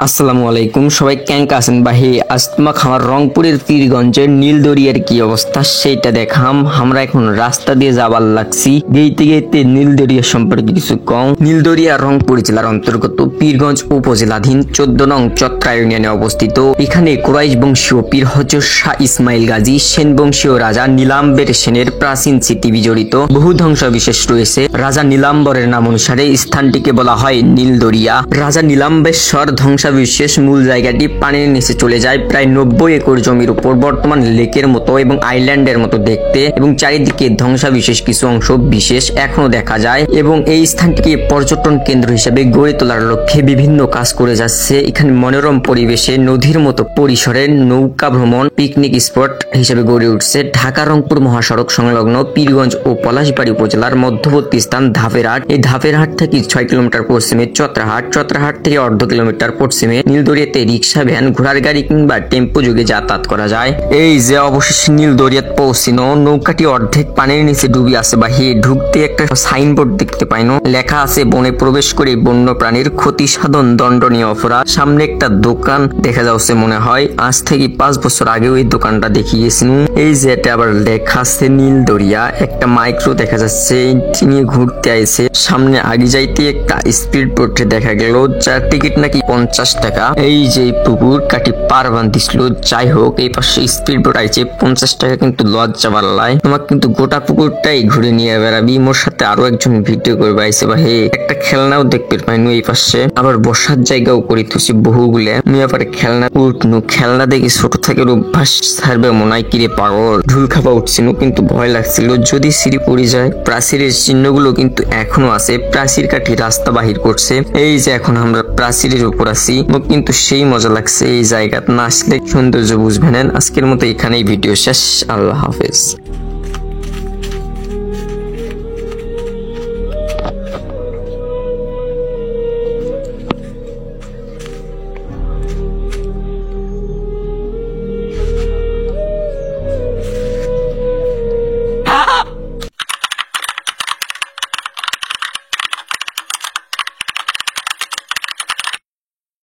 আসসালামু আলাইকুম, সবাই কেমন আছেন ভাই? আজ তোমাকে আমার রংপুরের পীরগঞ্জের নীলদরিয়ার কি অবস্থা সেইটা দেখাম। আমরা এখন রাস্তা দিয়ে যাবার লাগছি, গেইতে গেইতে নীলদরিয়া সম্পর্কে কিছু কম। নীলদরিয়া রংপুর জেলার অন্তর্গত পীরগঞ্জ উপজেলাধীন 14 নং চত্রা ইউনিয়নে অবস্থিত। এখানে কুরাইশ বংশীয় পীর হযরত শাহ ইসমাইল গাজী সেন বংশীয় রাজা নীলাম্বের সেনের প্রাচীন স্মৃতি বিজড়িত বহু ধ্বংসাবশেষ রয়েছে। রাজা নীলাম্বরের নাম অনুসারে স্থানটিকে বলা হয় নীলদরিয়া। রাজা নীলাম্বেশ্বর ধ্বংসাবশেষ মূল জায়গাটি পানির নিচে চলে যায় প্রায় 90 একর জমির উপর, বর্তমান লেকের মতো এবং আইল্যান্ডের মতো দেখতে, এবং চারিদিকে ধ্বংসাবশেষ কিছু অংশ বিশেষ এখনো দেখা যায়। এবং এই স্থানটিকে পর্যটন কেন্দ্র হিসেবে গড়ে তোলার লক্ষ্যে বিভিন্ন কাজ করে যাচ্ছে। এখানে মনোরম পরিবেশে নদীর মতো পরিসরে নৌকা ভ্রমণ পিকনিক স্পট হিসেবে গড়ে উঠছে। ঢাকা রংপুর মহাসড়ক সংলগ্ন পীরগঞ্জ ও পলাশবাড়ী উপজেলার মধ্যবর্তী স্থান ধাপেরহাট। এই ধাপেরহাট থেকে 6 কিলোমিটার পশ্চিমে চত্রাহাট, চত্রাহাট থেকে অর্ধ কিলোমিটার পশ্চিমে নীলদরিয়াতে রিক্সা, ভ্যান, ঘোড়ার গাড়ি কিংবা টেম্পো যোগে যাতায়াত করা যায়। এই যে অবশেষে নীলদরিয়াত পৌঁছিনো, নৌকাটি অর্ধেক পানির নিচে ডুবে আছে। বাহিরে ঢুকতে একটা সাইনবোর্ড দেখতে পাইনো, লেখা আছে বনে প্রবেশ করে বন্য প্রাণীর ক্ষতি সাধন দণ্ডনীয় অপরাধ। সামনে একটা দোকান দেখা যাচ্ছে, মনে হয় আজ থেকে 5 বছর আগেও এই দোকানটা দেখিয়েছিল। এই যে এটা আবার লেখা আছে নীলদরিয়া। একটা মাইক্রো দেখা যাচ্ছে, এটি নিয়ে ঘুরতে আইছে। সামনে আগে যাইতে একটা স্পিড বোট দেখা গেল, যার টিকিট নাকি 50 টাকা। এই যে পুকুর কাটি পার বান্ধিছিল, যাই হোক এই পাশে স্পিড বোট আইছে 50 টাকা, কিন্তু লজ্জা বাড়লাই। তোমাকে কিন্তু গোটা পুকুরটাই ঘুরে নিয়ে বেড়াবি। মোর সাথে আরো একজন ভিডিও করবে আইছে। বা হে একটা খেলনাও দেখতে পাইনু এই পাশে, আবার বসার জায়গাও করে তুছি বহুগুলো। আমি আবার খেলনা উঠনু, খেলনা দেখি ছোট থেকে অভ্যাস ছাড়বে মনে হয়। কিরে পাগল, ঢুল খাপা উঠছিল কিন্তু ভয় লাগছিল যদি সিঁড়ি পড়ে যায়। প্রাচীরের চিহ্নগুলো কিন্তু এখনো আছে, প্রাচীর কাটি রাস্তা বাহির করছে। এই যে এখন আমরা প্রাচীরের উপর আছি, কিন্তু সেই মজা লাগছে। এই জায়গা না আসলে সৌন্দর্য বুঝবেন। আজকের মতো এখানেই ভিডিও শেষ। আল্লাহ হাফেজ।